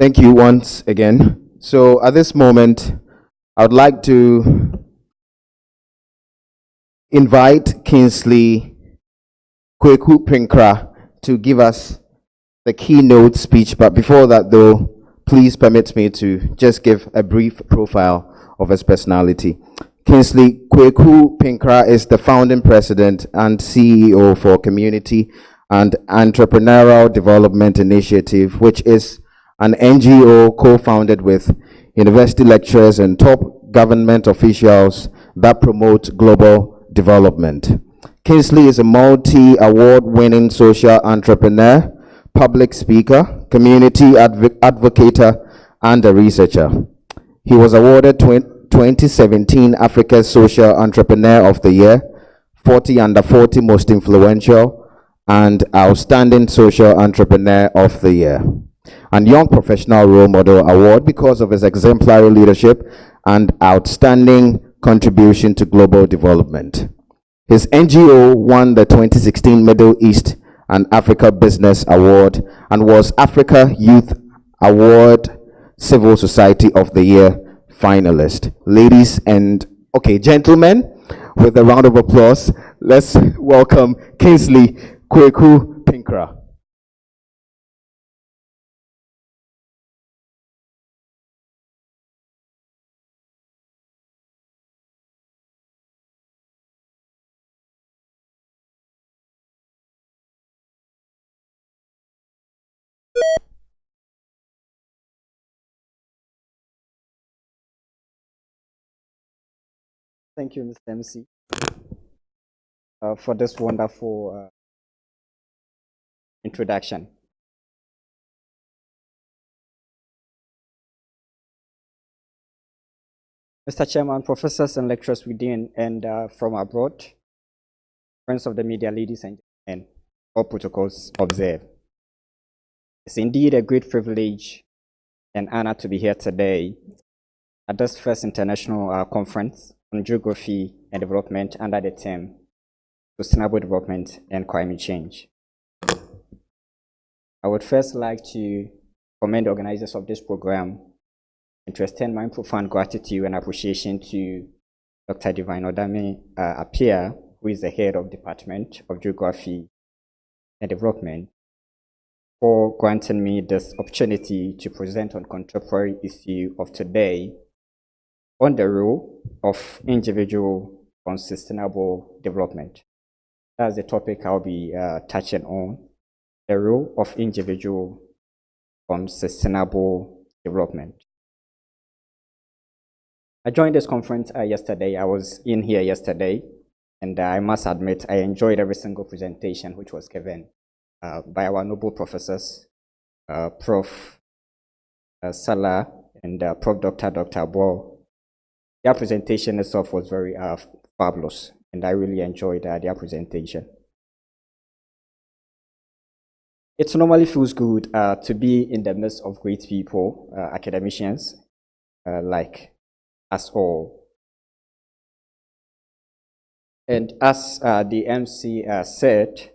Thank you once again. So at this moment, I would like to invite Kingsley Kweku Pinkra to give us the keynote speech. But before that, though, please permit me to just give a brief profile of his personality. Kingsley Kweku Pinkra is the founding president and CEO for Community and Entrepreneurial Development Initiative, which is an NGO co-founded with university lecturers and top government officials that promote global development. Kingsley is a multi-award winning social entrepreneur, public speaker, community advocate, and a researcher. He was awarded 2017 Africa's Social Entrepreneur of the Year, 40 Under 40 Most Influential, and Outstanding Social Entrepreneur of the Year, and Young Professional Role Model Award because of his exemplary leadership and outstanding contribution to global development. His NGO won the 2016 Middle East and Africa Business Award and was Africa Youth Award Civil Society of the Year finalist. Ladies and gentlemen, with a round of applause, let's welcome Kingsley Kweku Pinkra. Thank you, Mr. MC, for this wonderful introduction. Mr. Chairman, professors and lecturers within and from abroad, friends of the media, ladies and gentlemen, all protocols observed. It's indeed a great privilege and honor to be here today at this first international conference on geography and development under the theme Sustainable Development and Climate Change. I would first like to commend the organizers of this program and to extend my profound gratitude and appreciation to Dr. Divine Odame Appiah, who is the head of Department of Geography and Development, for granting me this opportunity to present on contemporary issue of today on the role of individual on sustainable development. That's the topic I'll be touching on, the role of individual on sustainable development. I joined this conference yesterday. I was in here yesterday, and I must admit I enjoyed every single presentation which was given by our noble professors, Prof. Salah and Prof. Dr. Bo. Their presentation itself was very fabulous, and I really enjoyed their presentation. It normally feels good to be in the midst of great people, academicians, like us all. And as the MC said,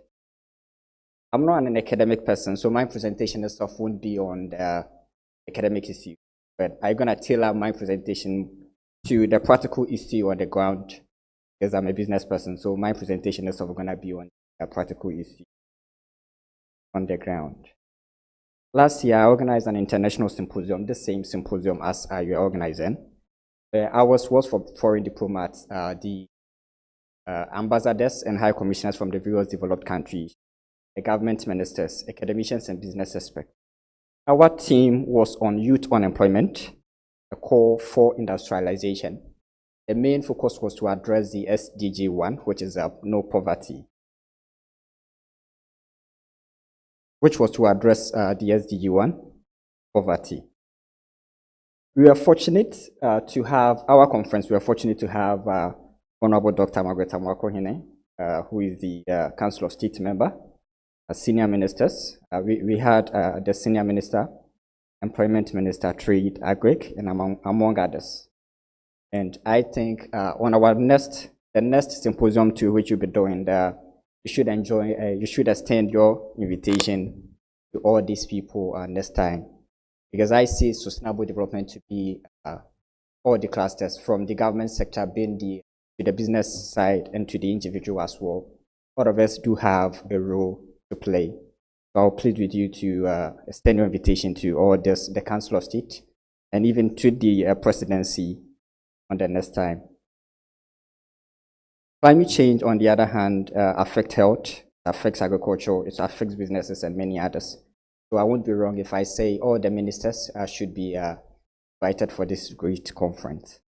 I'm not an academic person, so my presentation itself won't be on the academic issue, but I'm gonna tailor my presentation to the practical issue on the ground, because I'm a business person, so my presentation is going to be on a practical issue on the ground. Last year, I organized an international symposium, the same symposium as you're organizing. I was for foreign diplomats, the ambassadors and high commissioners from the various developed countries, the government ministers, academicians, and business experts. Our team was on youth unemployment, a call for industrialization. The main focus was to address the SDG 1, which is no poverty, which was to address the SDG 1, poverty. We are fortunate to have our conference. We are fortunate to have Honorable Dr. Margaret Amoako-Hene, who is the Council of State member, senior ministers. We had the senior minister, Employment Minister, Trade, Agric, and among others. And I think on the next symposium to which you'll be doing, you should you should extend your invitation to all these people next time. because I see sustainable development to be all the clusters, from the government sector being to the business side and to the individual as well. All of us do have a role to play. So I'll plead with you to extend your invitation to all this, the Council of State, and even to the presidency on the next time. Climate change, on the other hand, affects health, affects agriculture, it affects businesses and many others. So I won't be wrong if I say all the ministers should be invited for this great conference,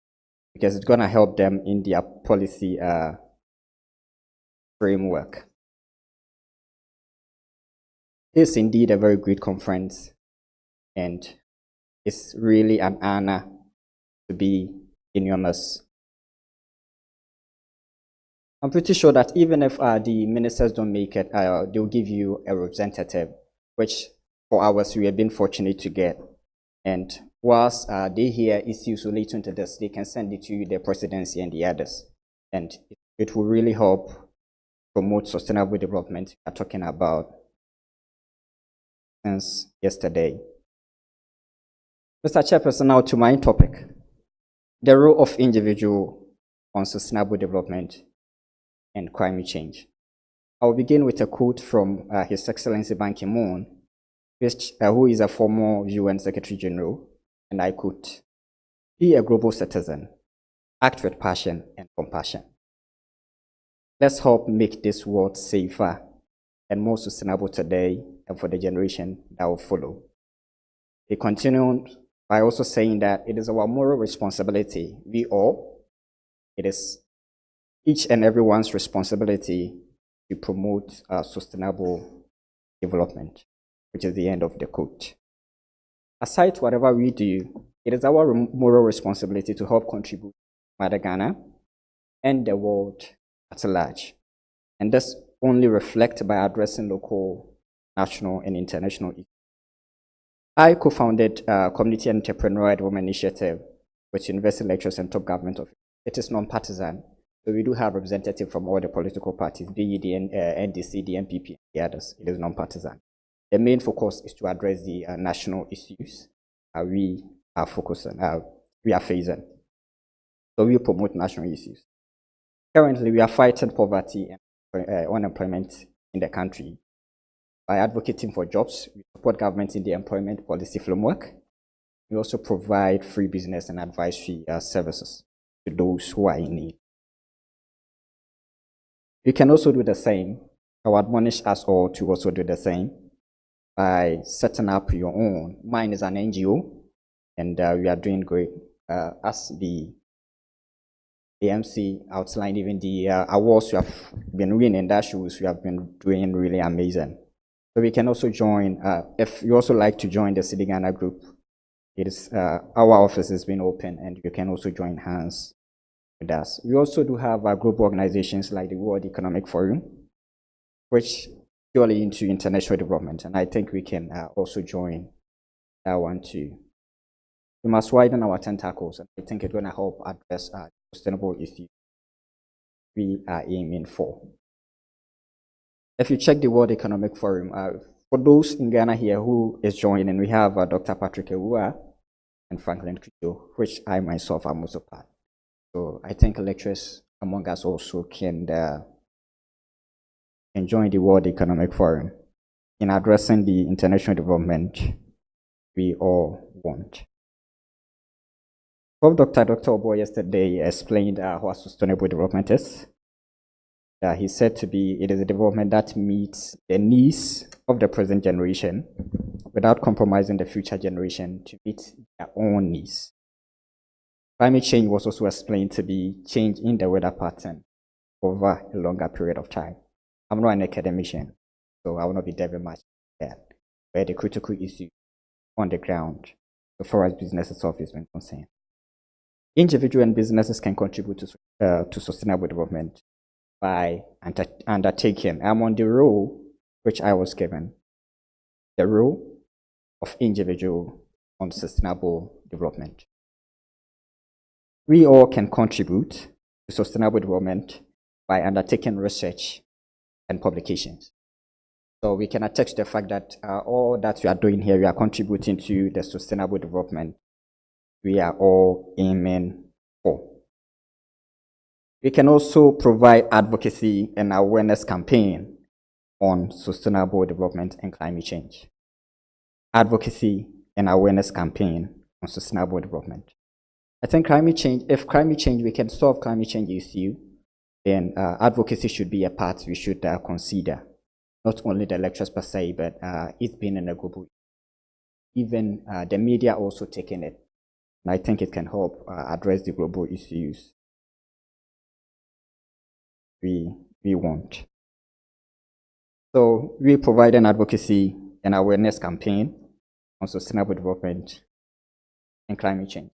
because it's going to help them in their policy framework. It's indeed a very great conference, and it's really an honor to be in your midst. I'm pretty sure that even if the ministers don't make it, they'll give you a representative, which for ours we have been fortunate to get. And whilst they hear issues relating to this, they can send it to the presidency and the others. And it will really help promote sustainable development we are talking about since yesterday. Mr. Chairperson, now to my topic, the role of individual on sustainable development and climate change. I will begin with a quote from His Excellency Ban Ki-moon, who is a former UN Secretary General, and I quote, "Be a global citizen, act with passion and compassion. Let's help make this world safer and more sustainable today and for the generation that will follow." He continued by also saying that it is our moral responsibility, it is each and everyone's responsibility to promote sustainable development, which is the end of the quote. Aside whatever we do, it is our moral responsibility to help contribute to Mother Ghana and the world at large. And this only reflects by addressing local, national, and international issues. I co-founded Community Entrepreneurial Development Initiative with university lecturers and top government officials. It is non-partisan, so we do have representatives from all the political parties, be it the NDC, the MPP, and the others. It is non-partisan. The main focus is to address the national issues we are focusing, we are facing. So we promote national issues. Currently, we are fighting poverty and unemployment in the country. By advocating for jobs, we support government in the employment policy framework. We also provide free business and advisory services to those who are in need. You can also do the same. I would admonish us all to also do the same by setting up your own. Mine is an NGO, and we are doing great. As the MC outlined, even the awards we have been winning, that shows we have been doing really amazing. So we can also join, if you also like to join the City Ghana group, it is, our office has been open, and you can also join hands with us. We also do have global organizations like the World Economic Forum, which purely into international development, and I think we can also join that one too. We must widen our tentacles, and I think it's going to help address sustainable issues we are aiming for. If you check the World Economic Forum, for those in Ghana here who is joining, we have Dr. Patrick Ewua and Franklin Kujo, which I myself am also part. So I think lecturers among us also can join the World Economic Forum in addressing the international development we all want. Dr. Obo yesterday explained what sustainable development is. He said it is a development that meets the needs of the present generation without compromising the future generation to meet their own needs. Climate change was also explained to be change in the weather pattern over a longer period of time. I'm not an academician, so I will not be delving much there, where the critical issue on the ground, so far as business itself is concerned. Individuals and businesses can contribute to sustainable development by undertaking. I'm on the role which I was given, the role of individual on sustainable development. We all can contribute to sustainable development by undertaking research and publications. So we can attest to the fact that all that we are doing here, we are contributing to the sustainable development we are all aiming for. We can also provide advocacy and awareness campaign on sustainable development and climate change. Advocacy and awareness campaign on sustainable development. I think if climate change, we can solve climate change issue, then advocacy should be a part we should consider. Not only the lectures per se, but it's been in a global, even the media also taking it. And I think it can help address the global issues we want. So we provide an advocacy and awareness campaign on sustainable development and climate change.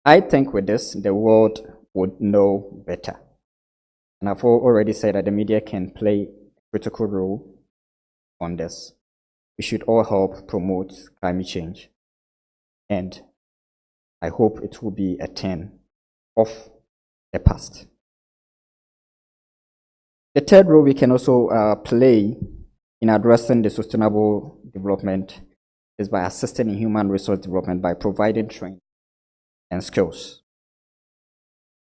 I think with this, the world would know better. And I've already said that the media can play critical role on this. We should all help promote climate change. And I hope it will be a turn of the past. The third role we can also play in addressing the sustainable development is by assisting in human resource development by providing training and skills.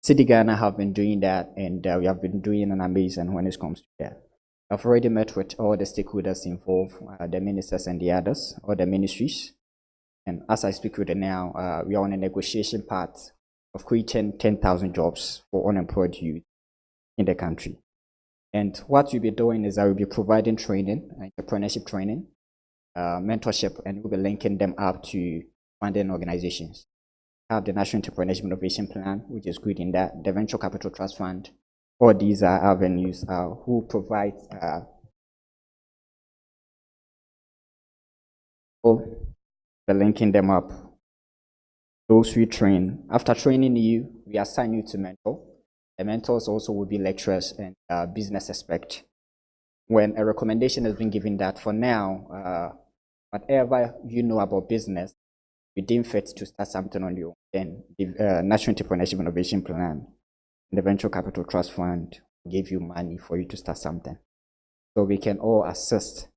City Ghana have been doing that, and we have been doing an amazing when it comes to that. I've already met with all the stakeholders involved, the ministers and the others, or the ministries. And as I speak with them now, we are on a negotiation part of creating 10,000 jobs for unemployed youth in the country. And what we'll be doing is I will be providing training, entrepreneurship training, mentorship, and we'll be linking them up to funding organizations. I have the National Entrepreneurship Innovation Plan, which is good in that, the Venture Capital Trust Fund. All these are avenues who provide the linking them up. Those we train. After training you, we assign you to mentor. The mentors also will be lecturers and business aspect. When a recommendation has been given that for now, whatever you know about business, you deem fit to start something on your own, then the National Entrepreneurship Innovation Plan, the Venture Capital Trust Fund give you money for you to start something. So we can all assist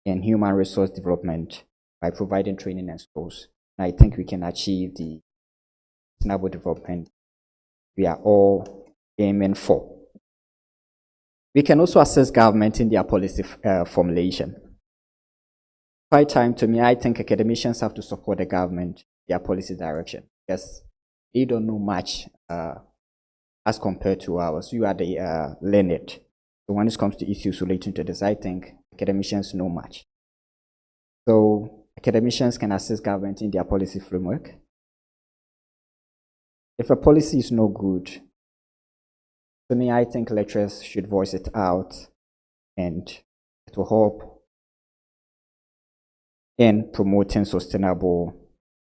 in human resource development by providing training and skills. And I think we can achieve the sustainable development we are all aiming for. We can also assist government in their policy formulation. Quite time to me, I think academicians have to support the government, their policy direction, because they don't know much as compared to ours. You are the learned. So when it comes to issues relating to this, I think academicians know much. So academicians can assist government in their policy framework. If a policy is no good, to me, I think lecturers should voice it out, and it will help in promoting sustainable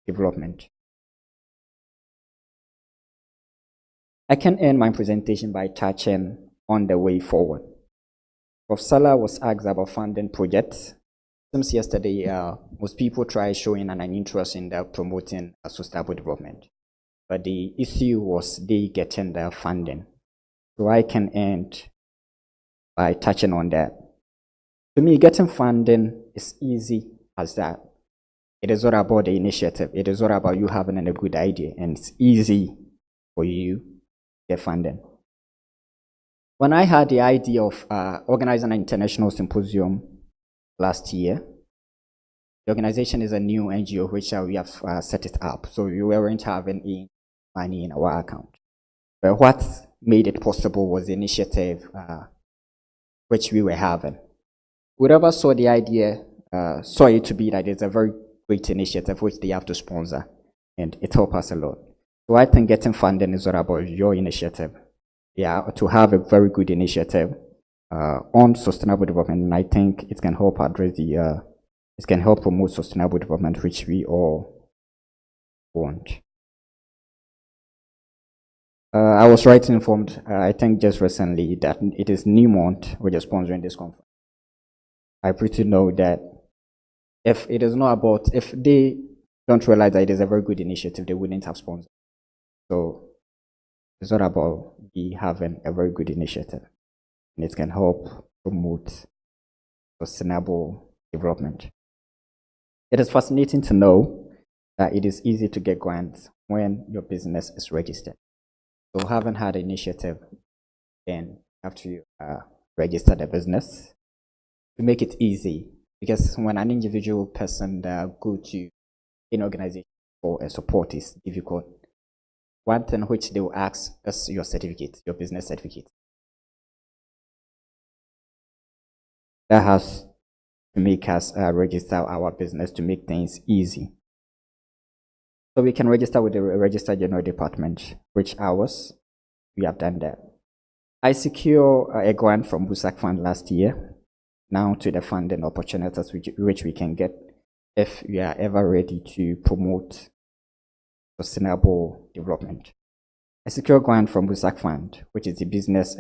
development. I can end my presentation by touching on the way forward. Prof. Salah was asked about funding projects. Since yesterday, most people try showing an interest in promoting sustainable development. But the issue was they getting the funding. So I can end by touching on that. To me, getting funding is easy as that. It is not about the initiative. It is not about you having a good idea, and it's easy for you to get funding. When I had the idea of organizing an international symposium last year, the organization is a new NGO which we have set it up. So we weren't having any money in our account. But what made it possible was the initiative which we were having. Whoever saw the idea saw it to be that it's a very great initiative which they have to sponsor, and it helped us a lot. So I think getting funding is not about your initiative. Yeah, to have a very good initiative on sustainable development, and I think it can help address it can help promote sustainable development, which we all want. I was right informed, I think just recently, that it is Newmont which is sponsoring this conference. I pretty know that if it is not about, if they don't realize that it is a very good initiative, they wouldn't have sponsored. So it's not about we having a very good initiative, and it can help promote sustainable development. It is fascinating to know that it is easy to get grants when your business is registered. So having had an initiative, then you have to register the business to make it easy. Because when an individual person go to an organization for a support is difficult, one thing which they will ask is your certificate, your business certificate. That has to make us register our business to make things easy. So we can register with the Register General Department, which ours, we have done that. I secure a grant from BUSAC Fund last year, now to the funding opportunities which we can get if we are ever ready to promote sustainable development. I secure a grant from BUSAC Fund, which is the business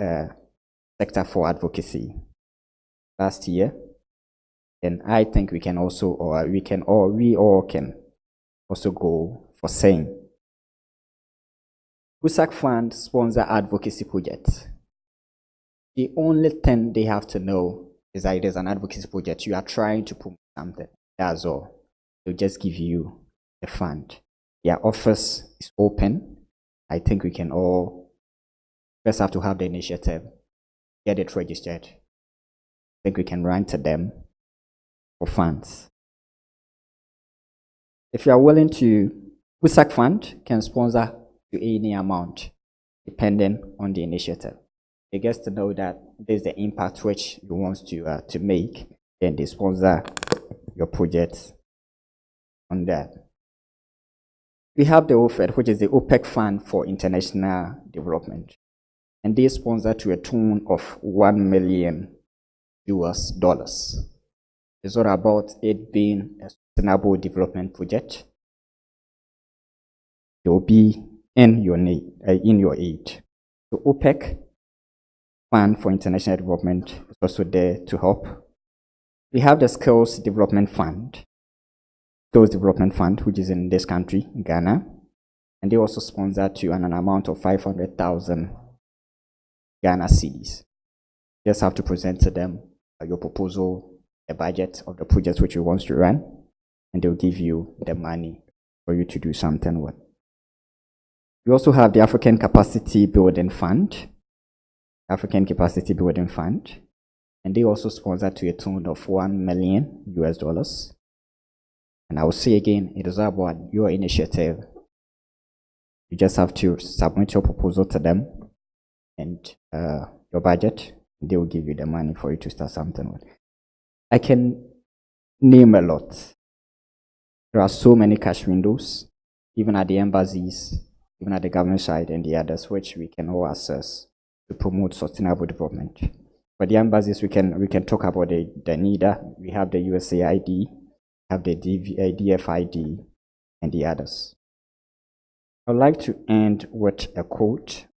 sector for advocacy, last year. And I think we can also, we all can also go for saying. BUSAC Fund sponsor advocacy projects. The only thing they have to know is that it is an advocacy project. You are trying to promote something. That's all. They'll just give you the fund. Their office is open. I think we can all first have to have the initiative, get it registered. I think we can run to them for funds. If you are willing to, BUSAC Fund can sponsor to any amount depending on the initiative. They get to know that there's the impact which you want to make, then they sponsor your project on that. We have the OFED, which is the OPEC Fund for International Development, and they sponsor to a tune of $1 million. It's all about it being a sustainable development project. It will be in your aid. So OPEC Fund for International Development is also there to help. We have the Skills Development Fund, which is in this country, Ghana, and they also sponsor to an amount of 500,000 Ghana cedis. You just have to present to them your proposal, the budget of the project which you want to run, and they'll give you the money for you to do something with. We also have the African Capacity Building Fund, and they also sponsor to a tune of $1 million. And I will say again, it is about your initiative. You just have to submit your proposal to them and your budget. They will give you the money for you to start something with. I can name a lot. There are so many cash windows, even at the embassies, even at the government side and the others, which we can all access to promote sustainable development. For the embassies, we can talk about the NIDA. We have the USAID, have the DFID, and the others. I'd like to end with a quote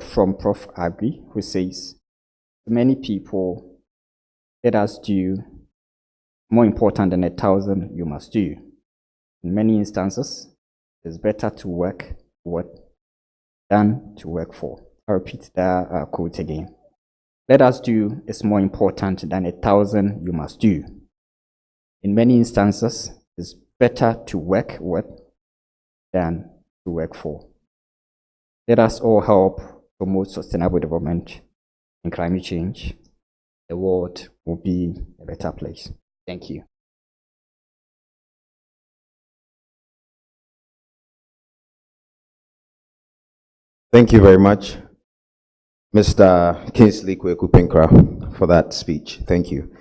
from Prof. Agri, who says, "Many people, let us do more important than 1,000 you must do. In many instances, it's better to work with than to work for." I'll repeat that quote again. Let us do is more important than 1,000 you must do. In many instances, it's better to work with than to work for. Let us all help promote sustainable development and climate change. The world will be a better place. Thank you. Thank you very much, Mr. Kingsley Kweku Pinkra, for that speech. Thank you.